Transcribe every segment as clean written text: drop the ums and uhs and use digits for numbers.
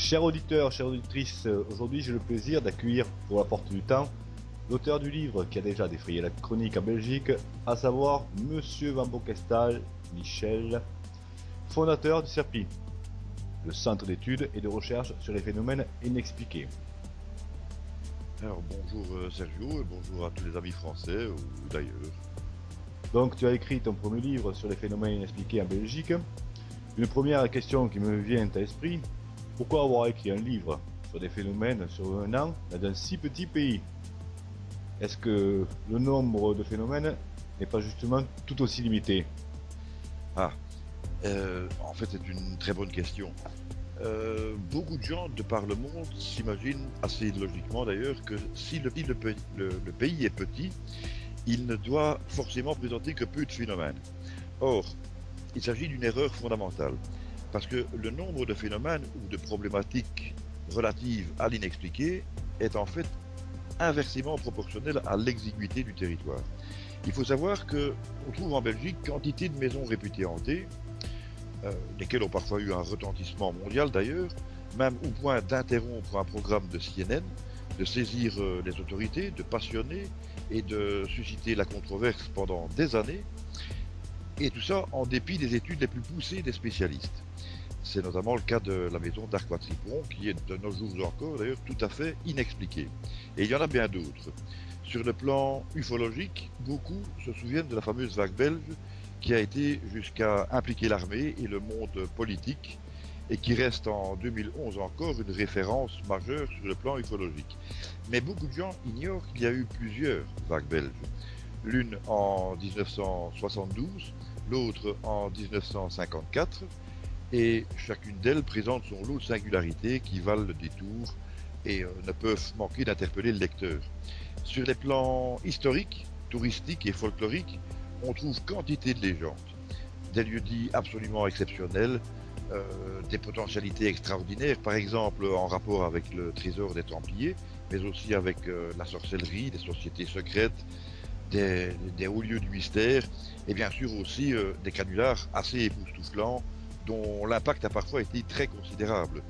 Chers auditeurs, chères auditrices, aujourd'hui j'ai le plaisir d'accueillir pour la porte du temps l'auteur du livre qui a déjà défrayé la chronique en Belgique, à savoir Monsieur Van Bockestal, Michel, fondateur du CERPI, le Centre d'études et de recherche sur les phénomènes inexpliqués. Alors bonjour Sergio et bonjour à tous les amis français ou d'ailleurs. Donc tu as écrit ton premier livre sur les phénomènes inexpliqués en Belgique. Une première question qui me vient à l'esprit, pourquoi avoir écrit un livre sur des phénomènes sur un an dans un si petit pays? Est-ce que le nombre de phénomènes n'est pas justement tout aussi limité? Ah, en fait c'est une très bonne question. Beaucoup de gens de par le monde s'imaginent, assez logiquement d'ailleurs, que si le pays est petit, il ne doit forcément présenter que peu de phénomènes. Or, il s'agit d'une erreur fondamentale, parce que le nombre de phénomènes ou de problématiques relatives à l'inexpliqué est en fait inversement proportionnel à l'exiguïté du territoire. Il faut savoir qu'on trouve en Belgique quantité de maisons réputées hantées, lesquelles ont parfois eu un retentissement mondial d'ailleurs, même au point d'interrompre un programme de CNN, de saisir les autorités, de passionner et de susciter la controverse pendant des années, et tout ça en dépit des études les plus poussées des spécialistes. C'est notamment le cas de la maison d'Arquatipron, qui est de nos jours encore d'ailleurs tout à fait inexpliquée. Et il y en a bien d'autres. Sur le plan ufologique, beaucoup se souviennent de la fameuse vague belge qui a été jusqu'à impliquer l'armée et le monde politique et qui reste en 2011 encore une référence majeure sur le plan ufologique. Mais beaucoup de gens ignorent qu'il y a eu plusieurs vagues belges. L'une en 1972, l'autre en 1954, et chacune d'elles présente son lot de singularités qui valent le détour et ne peuvent manquer d'interpeller le lecteur. Sur les plans historiques, touristiques et folkloriques, on trouve quantité de légendes, des lieux-dits absolument exceptionnels, des potentialités extraordinaires, par exemple en rapport avec le trésor des Templiers, mais aussi avec la sorcellerie, des sociétés secrètes, des hauts lieux du mystère, et bien sûr aussi des canulars assez époustouflants, dont l'impact a parfois été très considérable.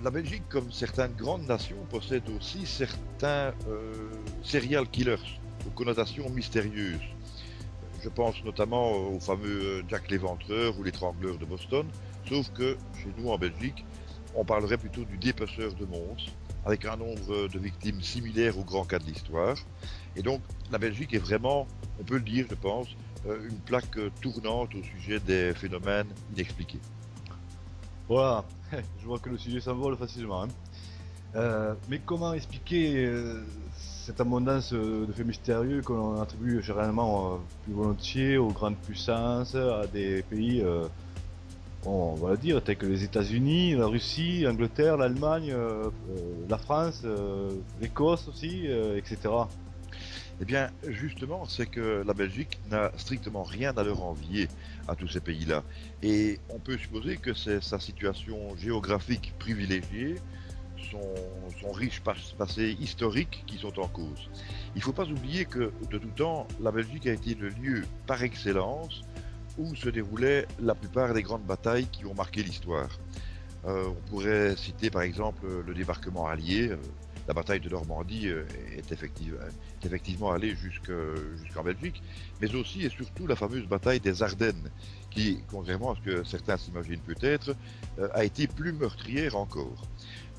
La Belgique, comme certaines grandes nations, possède aussi certains serial killers aux connotations mystérieuses. Je pense notamment au fameux Jack l'Éventreur ou l'étrangleur de Boston, sauf que chez nous en Belgique, on parlerait plutôt du dépeceur de monstres, avec un nombre de victimes similaire au grand cas de l'histoire. Et donc la Belgique est vraiment, on peut le dire je pense, une plaque tournante au sujet des phénomènes inexpliqués. Voilà, je vois que le sujet s'envole facilement, hein. Mais comment expliquer cette abondance de faits mystérieux que l'on attribue généralement plus volontiers aux grandes puissances, à des pays, bon, on va le dire, tels que les États-Unis, la Russie, l'Angleterre, l'Allemagne, la France, l'Écosse aussi, etc. Eh bien, justement, c'est que la Belgique n'a strictement rien à leur envier à tous ces pays-là. Et on peut supposer que c'est sa situation géographique privilégiée, son, son riche passé historique qui sont en cause. Il ne faut pas oublier que, de tout temps, la Belgique a été le lieu par excellence où se déroulaient la plupart des grandes batailles qui ont marqué l'histoire. On pourrait citer par exemple le débarquement allié. La bataille de Normandie est effectivement allée jusqu'en Belgique, mais aussi et surtout la fameuse bataille des Ardennes, qui, contrairement à ce que certains s'imaginent peut-être, a été plus meurtrière encore.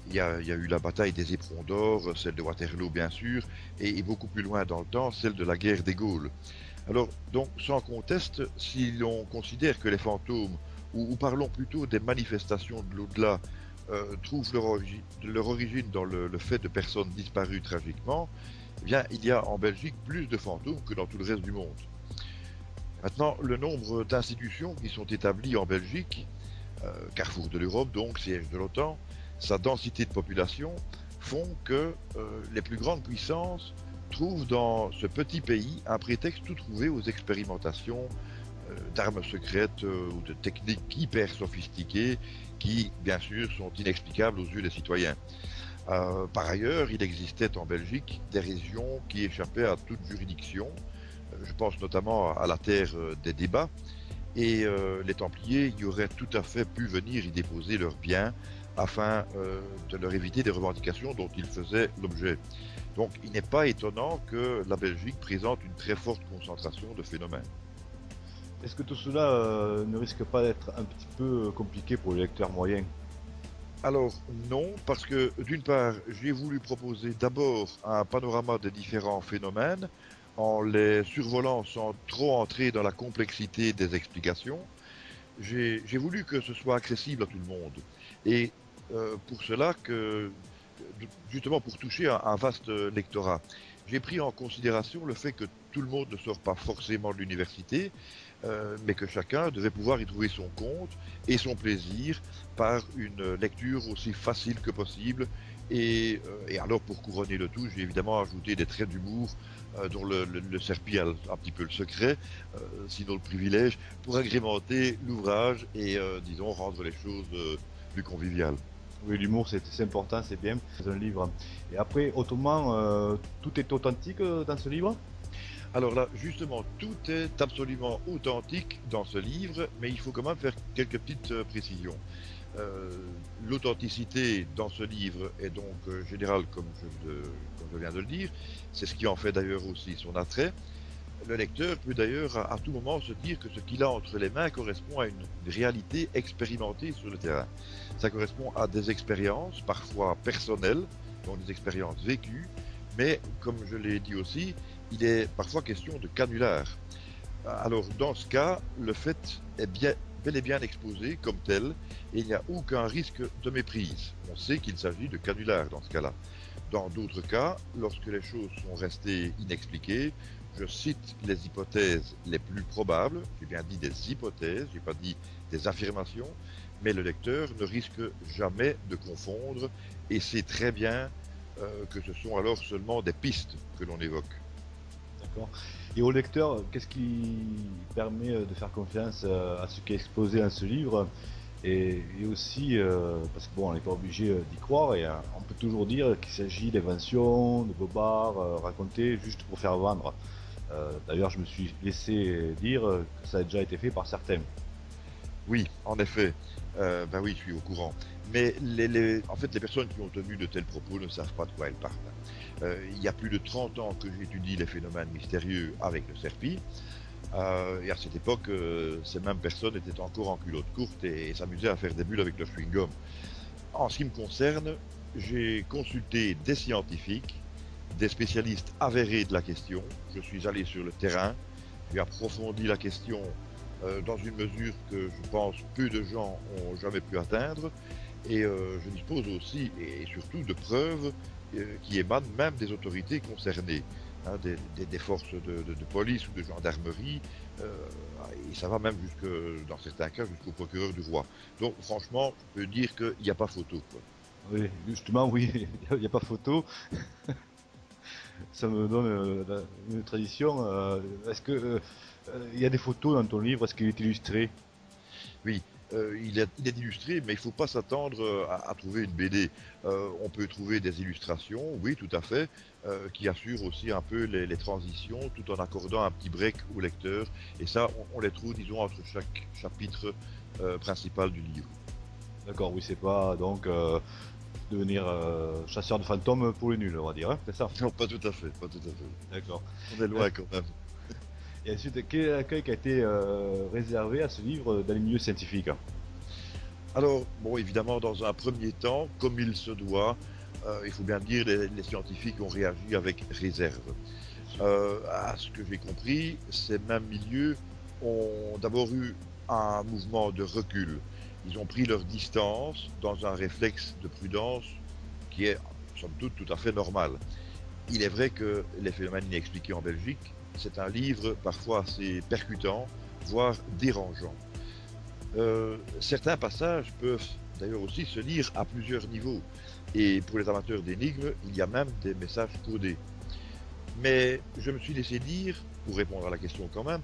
Il y a eu la bataille des Éperons d'Or, celle de Waterloo bien sûr, et beaucoup plus loin dans le temps, celle de la guerre des Gaules. Alors, donc, sans conteste, si l'on considère que les fantômes, ou parlons plutôt des manifestations de l'au-delà, trouvent leur origine dans le fait de personnes disparues tragiquement, eh bien, il y a en Belgique plus de fantômes que dans tout le reste du monde. Maintenant, le nombre d'institutions qui sont établies en Belgique, carrefour de l'Europe, donc siège de l'OTAN, sa densité de population, font que les plus grandes puissances trouvent dans ce petit pays un prétexte tout trouvé aux expérimentations d'armes secrètes ou de techniques hyper sophistiquées qui, bien sûr, sont inexplicables aux yeux des citoyens. Par ailleurs, il existait en Belgique des régions qui échappaient à toute juridiction. Je pense notamment à la terre des débats. Et les Templiers y auraient tout à fait pu venir y déposer leurs biens afin de leur éviter des revendications dont ils faisaient l'objet. Donc il n'est pas étonnant que la Belgique présente une très forte concentration de phénomènes. Est-ce que tout cela ne risque pas d'être un petit peu compliqué pour les lecteurs moyens? Alors non, parce que d'une part, j'ai voulu proposer d'abord un panorama des différents phénomènes en les survolant sans trop entrer dans la complexité des explications. J'ai voulu que ce soit accessible à tout le monde. Et pour cela, justement pour toucher un vaste lectorat, j'ai pris en considération le fait que tout le monde ne sort pas forcément de l'université, mais que chacun devait pouvoir y trouver son compte et son plaisir par une lecture aussi facile que possible. Et alors, pour couronner le tout, j'ai évidemment ajouté des traits d'humour dont le Serpi a un petit peu le secret, sinon le privilège, pour agrémenter l'ouvrage et, disons, rendre les choses plus conviviales. Oui, l'humour c'est important, c'est bien dans un livre. Et après, autrement, tout est authentique dans ce livre? Alors là, justement, tout est absolument authentique dans ce livre, mais il faut quand même faire quelques petites précisions. Euh, L'authenticité dans ce livre est donc générale, comme je viens de le dire. C'est ce qui en fait d'ailleurs aussi son attrait. Le lecteur peut d'ailleurs à tout moment se dire que ce qu'il a entre les mains correspond à une réalité expérimentée sur le terrain. Ça correspond à des expériences, parfois personnelles, donc des expériences vécues, mais comme je l'ai dit aussi, il est parfois question de canular. Alors dans ce cas, le fait est bel et bien exposé comme tel et il n'y a aucun risque de méprise. On sait qu'il s'agit de canular dans ce cas-là. Dans d'autres cas, lorsque les choses sont restées inexpliquées, je cite les hypothèses les plus probables, j'ai bien dit des hypothèses, j'ai pas dit des affirmations, mais le lecteur ne risque jamais de confondre et sait très bien que ce sont alors seulement des pistes que l'on évoque. D'accord. Et au lecteur, qu'est-ce qui permet de faire confiance à ce qui est exposé dans ce livre? Et aussi, parce que bon, on n'est pas obligé d'y croire, et on peut toujours dire qu'il s'agit d'inventions, de bobards racontés juste pour faire vendre. D'ailleurs, je me suis laissé dire que ça a déjà été fait par certains. Oui, en effet. Ben oui, je suis au courant. Mais en fait, les personnes qui ont tenu de tels propos ne savent pas de quoi elles parlent. Il y a plus de 30 ans que j'étudie les phénomènes mystérieux avec le Serpi. Et à cette époque, ces mêmes personnes étaient encore en culotte courte et s'amusaient à faire des bulles avec leur chewing-gum. En ce qui me concerne, j'ai consulté des scientifiques, des spécialistes avérés de la question. Je suis allé sur le terrain, j'ai approfondi la question dans une mesure que je pense peu de gens ont jamais pu atteindre. Et je dispose aussi et surtout de preuves qui émanent même des autorités concernées, hein, des forces de police ou de gendarmerie, euh, et ça va même jusque, dans certains cas, jusqu'au procureur du roi. Donc franchement, je peux dire qu'il n'y a pas photo, quoi. Oui, justement, oui, il n'y a pas photo. Ça me donne une tradition. Est-ce que il y a des photos dans ton livre? Est-ce qu'il est illustré? Oui, il est illustré, mais il ne faut pas s'attendre à trouver une BD. On peut trouver des illustrations, oui, tout à fait, qui assurent aussi un peu les transitions, tout en accordant un petit break au lecteur. Et ça, on les trouve, disons, entre chaque chapitre principal du livre. D'accord, oui, c'est pas donc devenir chasseur de fantômes pour les nuls, on va dire, hein, c'est ça? Non, pas tout à fait, pas tout à fait. D'accord. On est Euh, loin quand même. Et ensuite, quel est l'accueil qui a été réservé à ce livre dans les milieux scientifiques? Alors, bon, évidemment, dans un premier temps, comme il se doit, il faut bien le dire, les scientifiques ont réagi avec réserve. Bien sûr. À ce que j'ai compris, ces mêmes milieux ont d'abord eu un mouvement de recul. Ils ont pris leur distance dans un réflexe de prudence qui est, somme toute, tout à fait normal. Il est vrai que Les phénomènes inexpliqués en Belgique, c'est un livre parfois assez percutant, voire dérangeant. Certains passages peuvent d'ailleurs aussi se lire à plusieurs niveaux. Et pour les amateurs d'énigmes, il y a même des messages codés. Mais je me suis laissé dire, pour répondre à la question quand même,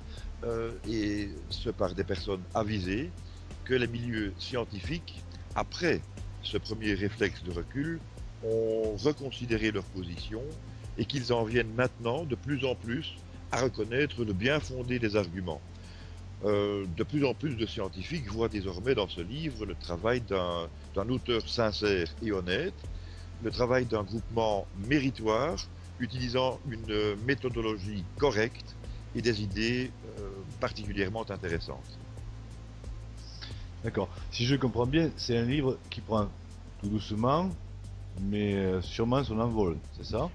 et ce par des personnes avisées, que les milieux scientifiques, après ce premier réflexe de recul, ont reconsidéré leur position et qu'ils en viennent maintenant de plus en plus à reconnaître le bien fondé des arguments. De plus en plus de scientifiques voient désormais dans ce livre le travail d'un auteur sincère et honnête, le travail d'un groupement méritoire, utilisant une méthodologie correcte et des idées particulièrement intéressantes. D'accord. Si je comprends bien, c'est un livre qui prend tout doucement, mais sûrement son envol, c'est ça?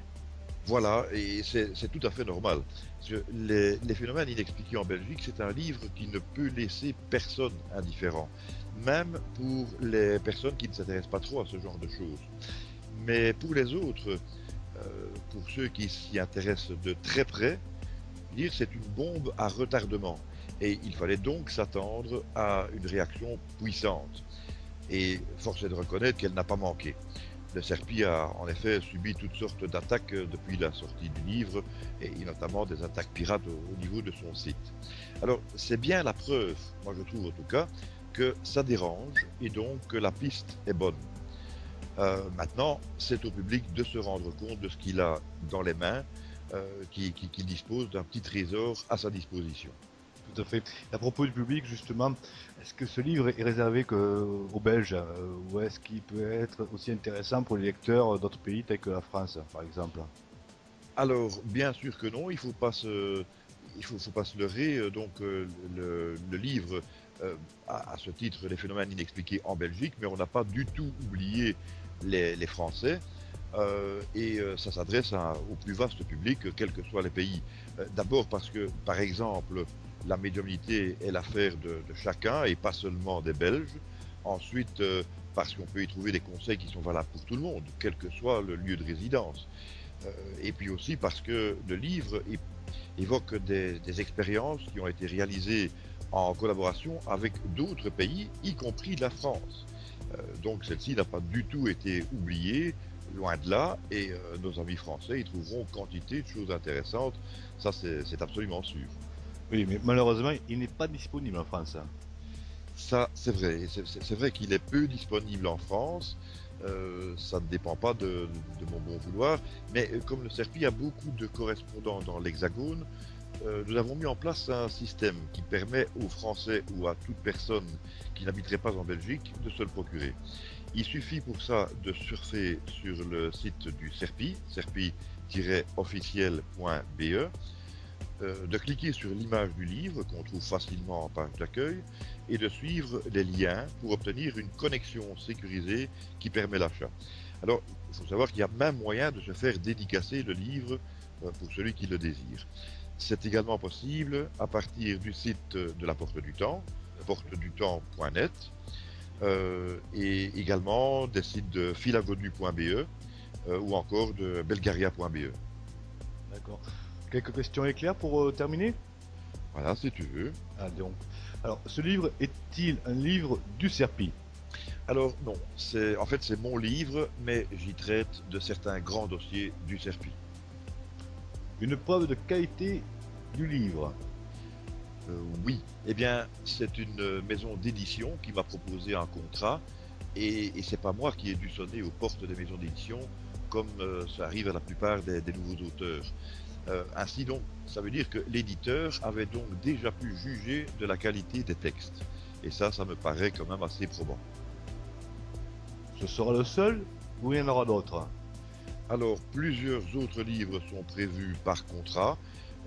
Voilà, et c'est tout à fait normal. Parce que les phénomènes inexpliqués en Belgique, c'est un livre qui ne peut laisser personne indifférent, même pour les personnes qui ne s'intéressent pas trop à ce genre de choses. Mais pour les autres, pour ceux qui s'y intéressent de très près, dire c'est une bombe à retardement. Et il fallait donc s'attendre à une réaction puissante. Et force est de reconnaître qu'elle n'a pas manqué. Le Serpi a en effet subi toutes sortes d'attaques depuis la sortie du livre, et notamment des attaques pirates au niveau de son site. Alors c'est bien la preuve, moi je trouve en tout cas, que ça dérange et donc que la piste est bonne. Maintenant, c'est au public de se rendre compte de ce qu'il a dans les mains, qu'il dispose d'un petit trésor à sa disposition. Tout à fait. À propos du public, justement, est-ce que ce livre est réservé aux Belges ou est-ce qu'il peut être aussi intéressant pour les lecteurs d'autres pays tels que la France, par exemple? Alors, bien sûr que non, faut pas se leurrer. Le livre a à ce titre les phénomènes inexpliqués en Belgique, mais on n'a pas du tout oublié les Français. Ça s'adresse au plus vaste public, quels que soient les pays. D'abord parce que, par exemple, la médiumnité est l'affaire de chacun et pas seulement des Belges. Ensuite, parce qu'on peut y trouver des conseils qui sont valables pour tout le monde, quel que soit le lieu de résidence. Et puis aussi parce que le livre évoque des expériences qui ont été réalisées en collaboration avec d'autres pays, y compris la France. Donc celle-ci n'a pas du tout été oubliée, loin de là, et nos amis français y trouveront quantité de choses intéressantes, ça c'est absolument sûr. Oui, mais malheureusement, il n'est pas disponible en France. Ça c'est vrai, c'est vrai qu'il est peu disponible en France, ça ne dépend pas de mon bon vouloir, mais comme le Serpi a beaucoup de correspondants dans l'Hexagone, nous avons mis en place un système qui permet aux Français ou à toute personne qui n'habiterait pas en Belgique de se le procurer. Il suffit pour ça de surfer sur le site du Serpi, serpi-officiel.be, de cliquer sur l'image du livre qu'on trouve facilement en page d'accueil et de suivre les liens pour obtenir une connexion sécurisée qui permet l'achat. Alors, il faut savoir qu'il y a même moyen de se faire dédicacer le livre pour celui qui le désire. C'est également possible à partir du site de la Porte du Temps, portedutemps.net, et également des sites de filagonu.be ou encore de belgaria.be. D'accord. Quelques questions éclairs pour terminer? Voilà, si tu veux. Ah, donc. Alors, ce livre est-il un livre du Serpi? Alors non, en fait c'est mon livre, mais j'y traite de certains grands dossiers du Serpi. Une preuve de qualité du livre? Oui, eh bien c'est une maison d'édition qui m'a proposé un contrat, et c'est pas moi qui ai dû sonner aux portes des maisons d'édition comme ça arrive à la plupart des nouveaux auteurs. Ainsi donc, ça veut dire que l'éditeur avait donc déjà pu juger de la qualité des textes. Et ça me paraît quand même assez probant. Ce sera le seul ou il y en aura d'autres? Alors, plusieurs autres livres sont prévus par contrat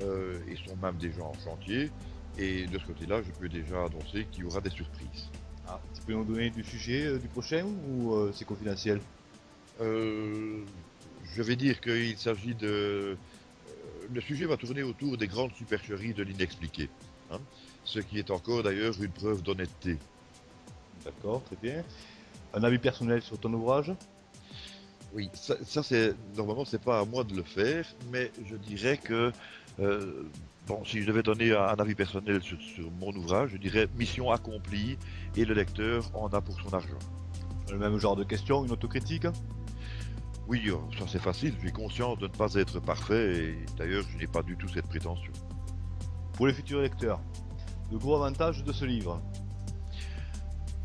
et sont même déjà en chantier. Et de ce côté-là, je peux déjà annoncer qu'il y aura des surprises. Ah, tu peux nous donner du sujet du prochain ou c'est confidentiel? Je vais dire qu'il s'agit de... Le sujet va tourner autour des grandes supercheries de l'inexpliqué, hein, ce qui est encore d'ailleurs une preuve d'honnêteté. D'accord, très bien. Un avis personnel sur ton ouvrage? Oui, ça c'est normalement c'est pas à moi de le faire, mais je dirais que bon, si je devais donner un avis personnel sur mon ouvrage, je dirais mission accomplie et le lecteur en a pour son argent. Le même genre de question, une autocritique? Oui, ça c'est facile, j'ai conscience de ne pas être parfait et d'ailleurs je n'ai pas du tout cette prétention. Pour les futurs lecteurs, le gros avantage de ce livre?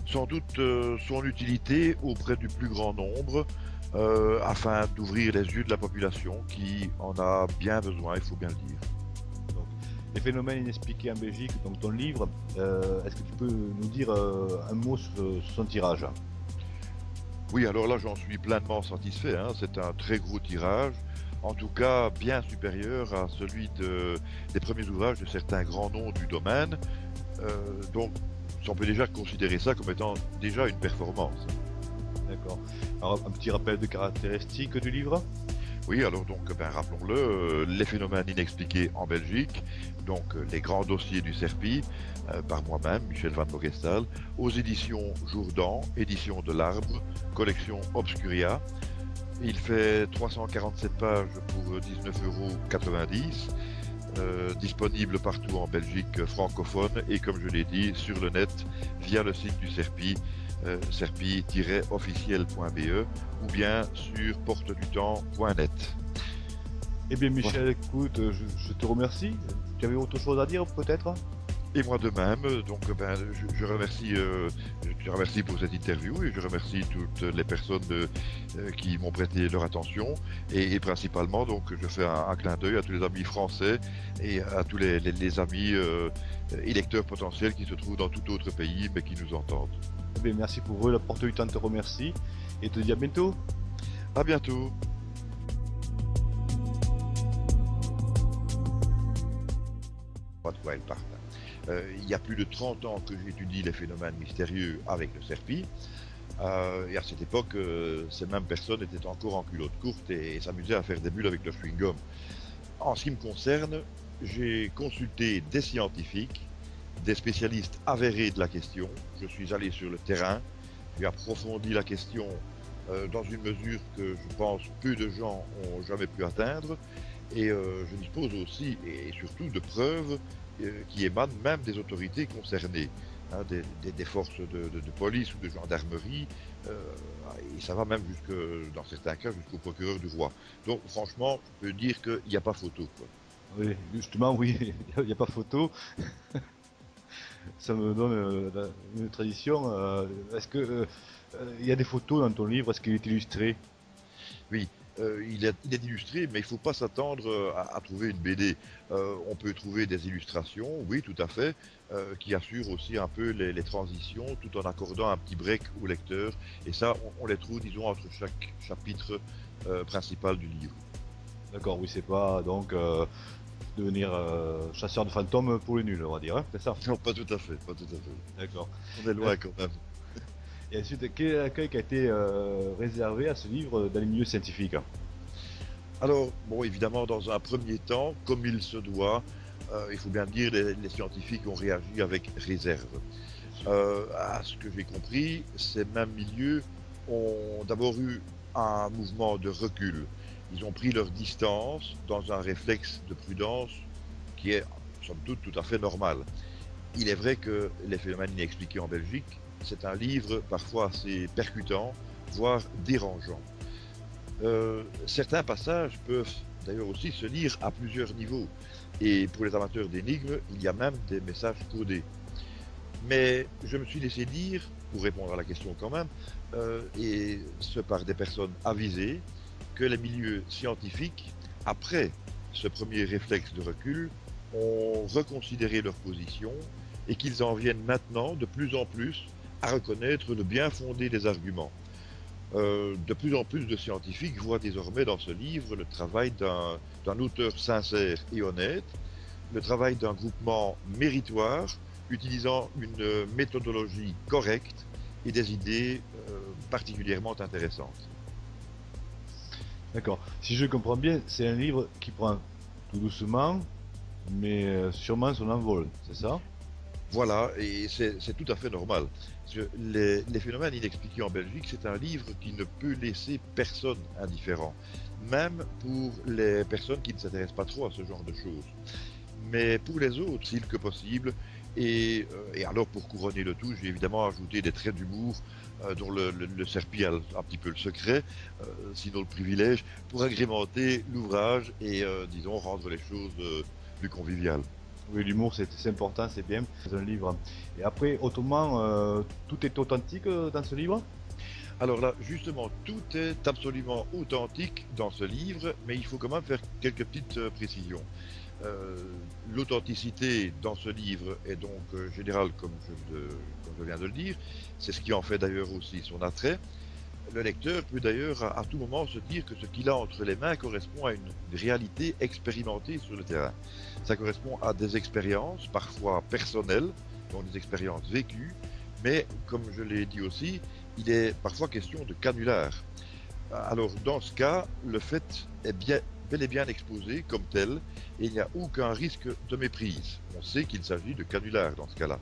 Sans doute son utilité auprès du plus grand nombre afin d'ouvrir les yeux de la population qui en a bien besoin, il faut bien le dire. Donc, Les phénomènes inexpliqués en Belgique, donc ton livre, est-ce que tu peux nous dire un mot sur son tirage? Oui, alors là, j'en suis pleinement satisfait, hein. C'est un très gros tirage, en tout cas bien supérieur à celui des premiers ouvrages de certains grands noms du domaine. Donc, on peut déjà considérer ça comme étant déjà une performance. D'accord. Alors, un petit rappel de caractéristiques du livre? Oui, alors donc, ben, rappelons-le, les phénomènes inexpliqués en Belgique, donc les grands dossiers du CERPI, par moi-même, Michel Van Mogestal, aux éditions Jourdan, édition de l'Arbre, collection Obscuria. Il fait 347 pages pour 19,90 €, disponible partout en Belgique francophone et comme je l'ai dit, sur le net, via le site du CERPI, serpi-officiel.be ou bien sur portedutemps.net. Eh bien, Michel, écoute, je te remercie. Tu avais autre chose à dire, peut-être? Et moi de même, donc ben, je remercie, je te remercie pour cette interview et je remercie toutes les personnes qui m'ont prêté leur attention et principalement donc je fais un clin d'œil à tous les amis français et à tous les amis électeurs potentiels qui se trouvent dans tout autre pays mais qui nous entendent. Eh bien, merci pour eux. La porte du temps te remercie et te dit à bientôt. À bientôt. Pas de quoi elle parle. Il y a plus de 30 ans que j'étudie les phénomènes mystérieux avec le CERPI. Et à cette époque, ces mêmes personnes étaient encore en culotte courte et s'amusaient à faire des bulles avec leur chewing-gum. En ce qui me concerne, j'ai consulté des scientifiques, des spécialistes avérés de la question. Je suis allé sur le terrain, j'ai approfondi la question dans une mesure que je pense peu de gens ont jamais pu atteindre. Et je dispose aussi et surtout de preuves qui émanent même des autorités concernées, hein, des forces de police ou de gendarmerie, et ça va même dans certains cas, jusqu'au procureur du roi. Donc franchement, je peux dire qu'il n'y a pas photo, quoi. Oui, justement, oui, il n'y a pas photo. Ça me donne une tradition. Est-ce que il y a des photos dans ton livre? Est-ce qu'il est illustré? Oui, il est illustré, mais il ne faut pas s'attendre à trouver une BD. On peut trouver des illustrations, oui, tout à fait, qui assurent aussi un peu les transitions, tout en accordant un petit break au lecteur. Et ça, on les trouve, disons, entre chaque chapitre principal du livre. D'accord, oui, c'est pas donc devenir chasseur de fantômes pour les nuls, on va dire, hein, c'est ça? Non, pas tout à fait, pas tout à fait. D'accord. On est loin quand même. Et ensuite, quel est l'accueil qui a été réservé à ce livre dans les milieux scientifiques? Alors, bon, évidemment, dans un premier temps, comme il se doit, il faut bien le dire, les scientifiques ont réagi avec réserve. À ce que j'ai compris, ces mêmes milieux ont d'abord eu un mouvement de recul. Ils ont pris leur distance dans un réflexe de prudence qui est, somme toute, tout à fait normal. Il est vrai que Les phénomènes inexpliqués en Belgique, c'est un livre parfois assez percutant, voire dérangeant. Certains passages peuvent d'ailleurs aussi se lire à plusieurs niveaux. Et pour les amateurs d'énigmes, il y a même des messages codés. Mais je me suis laissé dire, pour répondre à la question quand même, et ce par des personnes avisées, que les milieux scientifiques, après ce premier réflexe de recul, ont reconsidéré leur position et qu'ils en viennent maintenant de plus en plus à reconnaître le bien fondé des arguments. De plus en plus de scientifiques voient désormais dans ce livre le travail d'un auteur sincère et honnête, le travail d'un groupement méritoire, utilisant une méthodologie correcte et des idées particulièrement intéressantes. D'accord. Si je comprends bien, c'est un livre qui prend tout doucement, mais sûrement son envol, c'est ça? Voilà, et c'est tout à fait normal. Parce que les phénomènes inexpliqués en Belgique, c'est un livre qui ne peut laisser personne indifférent, même pour les personnes qui ne s'intéressent pas trop à ce genre de choses. Mais pour les autres, s'il que possible, et alors pour couronner le tout, j'ai évidemment ajouté des traits d'humour dont le Serpi a un petit peu le secret, sinon le privilège, pour agrémenter l'ouvrage et, disons, rendre les choses plus conviviales. Oui, l'humour c'est important, c'est bien dans un livre. Et après, autrement, tout est authentique dans ce livre? Alors là, justement, tout est absolument authentique dans ce livre, mais il faut quand même faire quelques petites précisions. Euh, L'authenticité dans ce livre est donc générale, comme je viens de le dire. C'est ce qui en fait d'ailleurs aussi son attrait. Le lecteur peut d'ailleurs à tout moment se dire que ce qu'il a entre les mains correspond à une réalité expérimentée sur le terrain. Ça correspond à des expériences, parfois personnelles, donc des expériences vécues, mais comme je l'ai dit aussi, il est parfois question de canular. Alors dans ce cas, le fait est bien, bel et bien exposé comme tel et il n'y a aucun risque de méprise. On sait qu'il s'agit de canular dans ce cas-là.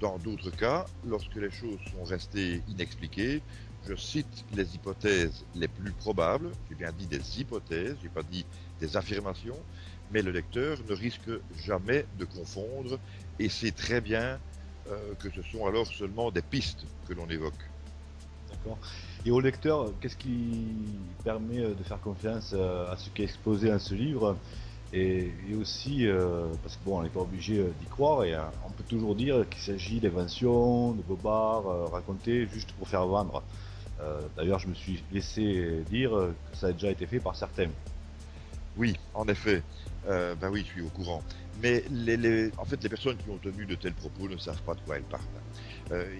Dans d'autres cas, lorsque les choses sont restées inexpliquées, je cite les hypothèses les plus probables, j'ai bien dit des hypothèses, j'ai pas dit des affirmations, mais le lecteur ne risque jamais de confondre et sait très bien que ce sont alors seulement des pistes que l'on évoque. D'accord. Et au lecteur, qu'est-ce qui permet de faire confiance à ce qui est exposé dans ce livre? Et aussi, parce que bon, on n'est pas obligé d'y croire, et on peut toujours dire qu'il s'agit d'inventions, de bobards, racontés juste pour faire vendre. D'ailleurs, je me suis laissé dire que ça a déjà été fait par certains. Oui, en effet. Ben oui, je suis au courant. Mais en fait, les personnes qui ont tenu de tels propos ne savent pas de quoi elles parlent.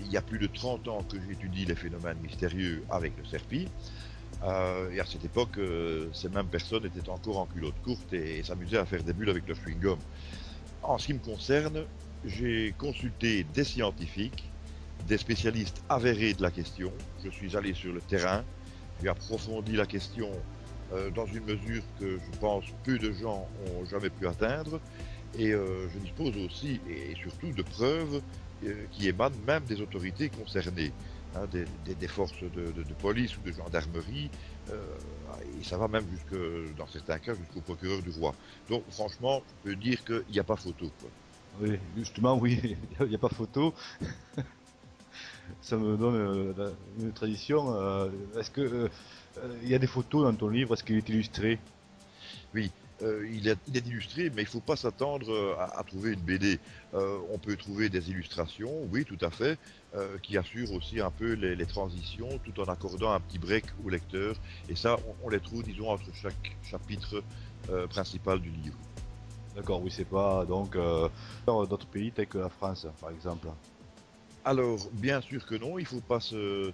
Il y a plus de 30 ans que j'étudie les phénomènes mystérieux avec le CERPI. Et à cette époque, ces mêmes personnes étaient encore en culotte courte et s'amusaient à faire des bulles avec leur chewing-gum. En ce qui me concerne, j'ai consulté des scientifiques, des spécialistes avérés de la question. Je suis allé sur le terrain, j'ai approfondi la question dans une mesure que je pense peu de gens ont jamais pu atteindre. Et je dispose aussi et surtout de preuves qui émanent même des autorités concernées, hein, des forces de police ou de gendarmerie, euh, et ça va même jusque, dans certains cas jusqu'au procureur du roi. Donc franchement, je peux dire qu'il n'y a pas photo, quoi. Oui, justement, oui, il n'y a pas photo. Ça me donne une tradition. Est-ce que il y a des photos dans ton livre? Est-ce qu'il est illustré? Oui, il est illustré, mais il ne faut pas s'attendre à trouver une BD. On peut trouver des illustrations, oui, tout à fait, qui assurent aussi un peu les transitions, tout en accordant un petit break au lecteur. Et ça, on les trouve, disons, entre chaque chapitre principal du livre. D'accord, oui, c'est pas donc dans d'autres pays tels que la France, par exemple. Alors, bien sûr que non, faut pas se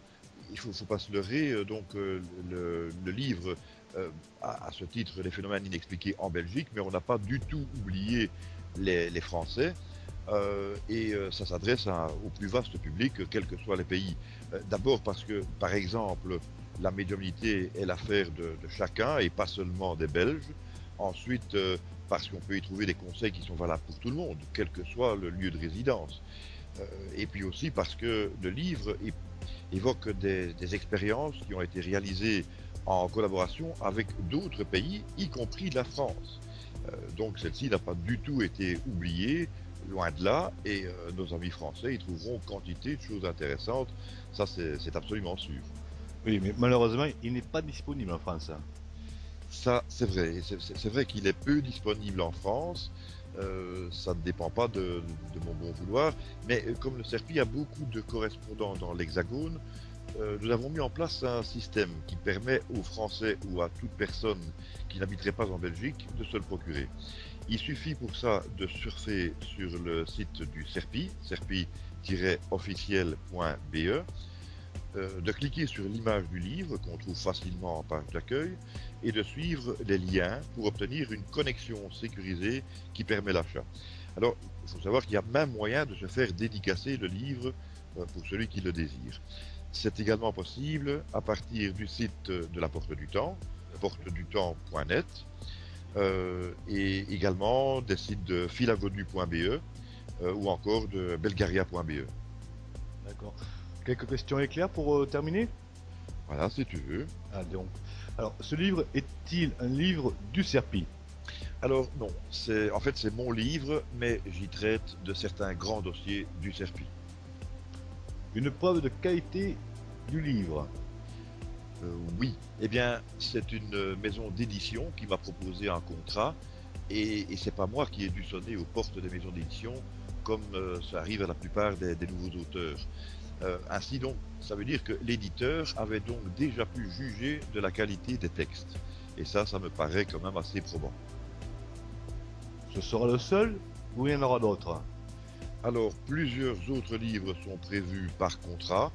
leurrer. Donc, le livre a à ce titre les phénomènes inexpliqués en Belgique, mais on n'a pas du tout oublié les Français. Ça s'adresse au plus vaste public, quels que soient les pays. D'abord parce que, par exemple, la médiumnité est l'affaire de chacun et pas seulement des Belges. Ensuite, parce qu'on peut y trouver des conseils qui sont valables pour tout le monde, quel que soit le lieu de résidence. Et puis aussi parce que le livre évoque des expériences qui ont été réalisées en collaboration avec d'autres pays, y compris la France. Donc celle-ci n'a pas du tout été oubliée, loin de là, et nos amis français y trouveront quantité de choses intéressantes, ça c'est absolument sûr. Oui, mais malheureusement, il n'est pas disponible en France. Ça, c'est vrai. C'est vrai qu'il est peu disponible en France. Ça ne dépend pas de mon bon vouloir. Mais comme le CERPI a beaucoup de correspondants dans l'Hexagone, nous avons mis en place un système qui permet aux Français ou à toute personne qui n'habiterait pas en Belgique de se le procurer. Il suffit pour ça de surfer sur le site du CERPI, serpi-officiel.be, de cliquer sur l'image du livre qu'on trouve facilement en page d'accueil et de suivre les liens pour obtenir une connexion sécurisée qui permet l'achat. Alors, il faut savoir qu'il y a même moyen de se faire dédicacer le livre pour celui qui le désire. C'est également possible à partir du site de la Porte du Temps, portedutemps.net, et également des sites de filagonu.be ou encore de belgaria.be. D'accord. Quelques questions éclairs pour terminer? Voilà, si tu veux. Ah, donc. Alors, ce livre est-il un livre du Serpi? Alors non, en fait c'est mon livre, mais j'y traite de certains grands dossiers du CERPI. Une preuve de qualité du livre. Oui, eh bien c'est une maison d'édition qui m'a proposé un contrat et c'est pas moi qui ai dû sonner aux portes des maisons d'édition comme ça arrive à la plupart des nouveaux auteurs. Ainsi donc, ça veut dire que l'éditeur avait donc déjà pu juger de la qualité des textes. Et ça me paraît quand même assez probant. Ce sera le seul ou il y en aura d'autres? Alors, plusieurs autres livres sont prévus par contrat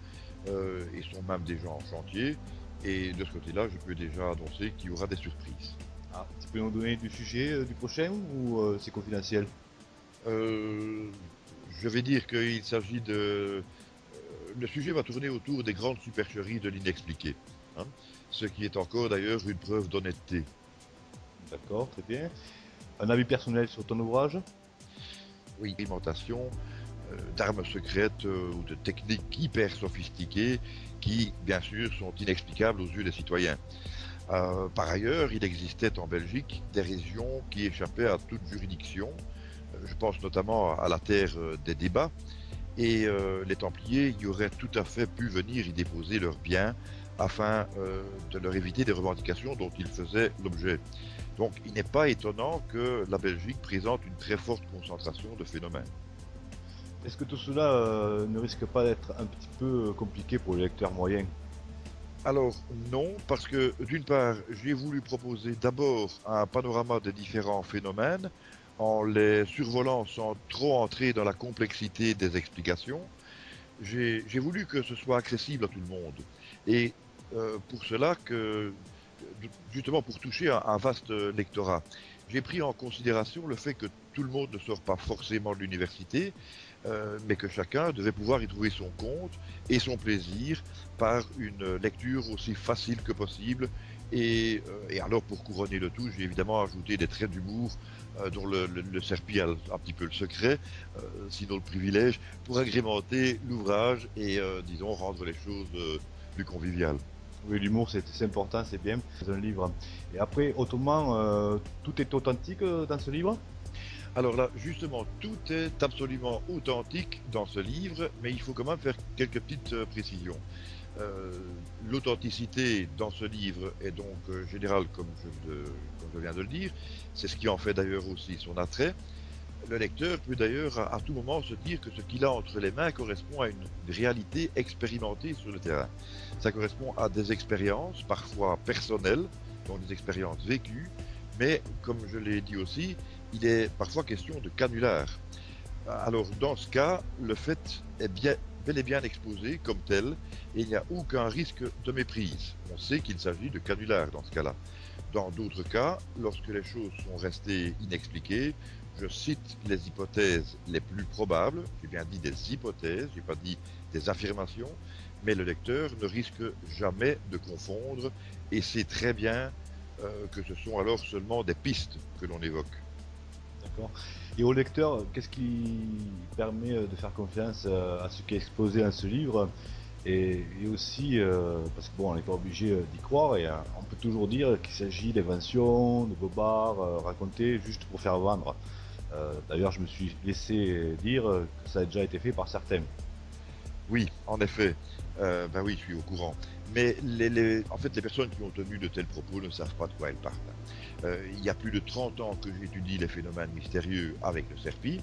et sont même déjà en chantier. Et de ce côté-là, je peux déjà annoncer qu'il y aura des surprises. Ah, tu peux nous donner du sujet du prochain ou c'est confidentiel? Euh, je vais dire qu'il s'agit de... Le sujet va tourner autour des grandes supercheries de l'inexpliqué, hein, ce qui est encore d'ailleurs une preuve d'honnêteté. D'accord, très bien. Un avis personnel sur ton ouvrage? Oui, alimentation d'armes secrètes ou de techniques hyper sophistiquées qui, bien sûr, sont inexplicables aux yeux des citoyens. Par ailleurs, il existait en Belgique des régions qui échappaient à toute juridiction. Je pense notamment à la terre des débats. Et les Templiers y auraient tout à fait pu venir y déposer leurs biens afin de leur éviter des revendications dont ils faisaient l'objet. Donc il n'est pas étonnant que la Belgique présente une très forte concentration de phénomènes. Est-ce que tout cela ne risque pas d'être un petit peu compliqué pour les lecteurs moyens? Alors non, parce que d'une part, j'ai voulu proposer d'abord un panorama des différents phénomènes en les survolant sans trop entrer dans la complexité des explications. J'ai voulu que ce soit accessible à tout le monde. Et pour cela, justement pour toucher un vaste lectorat, j'ai pris en considération le fait que tout le monde ne sort pas forcément de l'université, mais que chacun devait pouvoir y trouver son compte et son plaisir par une lecture aussi facile que possible. Et alors, pour couronner le tout, j'ai évidemment ajouté des traits d'humour dont le Serpi a un petit peu le secret, sinon le privilège, pour agrémenter l'ouvrage et, disons, rendre les choses plus conviviales. Oui, l'humour c'est important, c'est bien. C'est un livre. Et après, autrement, tout est authentique dans ce livre? Alors là, justement, tout est absolument authentique dans ce livre, mais il faut quand même faire quelques petites précisions. Euh, L'authenticité dans ce livre est donc générale, comme je viens de le dire. C'est ce qui en fait d'ailleurs aussi son attrait. Le lecteur peut d'ailleurs à tout moment se dire que ce qu'il a entre les mains correspond à une réalité expérimentée sur le terrain. Ça correspond à des expériences, parfois personnelles, donc des expériences vécues, mais comme je l'ai dit aussi, il est parfois question de canular. Alors dans ce cas, le fait est bel et bien exposé comme tel et il n'y a aucun risque de méprise. On sait qu'il s'agit de canular dans ce cas-là. Dans d'autres cas, lorsque les choses sont restées inexpliquées, je cite les hypothèses les plus probables, j'ai bien dit des hypothèses, j'ai pas dit des affirmations, mais le lecteur ne risque jamais de confondre et sait très bien que ce sont alors seulement des pistes que l'on évoque. D'accord. Et au lecteur, qu'est-ce qui permet de faire confiance à ce qui est exposé dans ce livre? Et aussi, parce que bon, on n'est pas obligé d'y croire, et on peut toujours dire qu'il s'agit d'inventions, de bobards racontés juste pour faire vendre. D'ailleurs, je me suis laissé dire que ça a déjà été fait par certains. Oui, en effet. Ben oui, je suis au courant. Mais en fait, les personnes qui ont tenu de tels propos ne savent pas de quoi elles parlent. Il y a plus de 30 ans que j'étudie les phénomènes mystérieux avec le Serpi.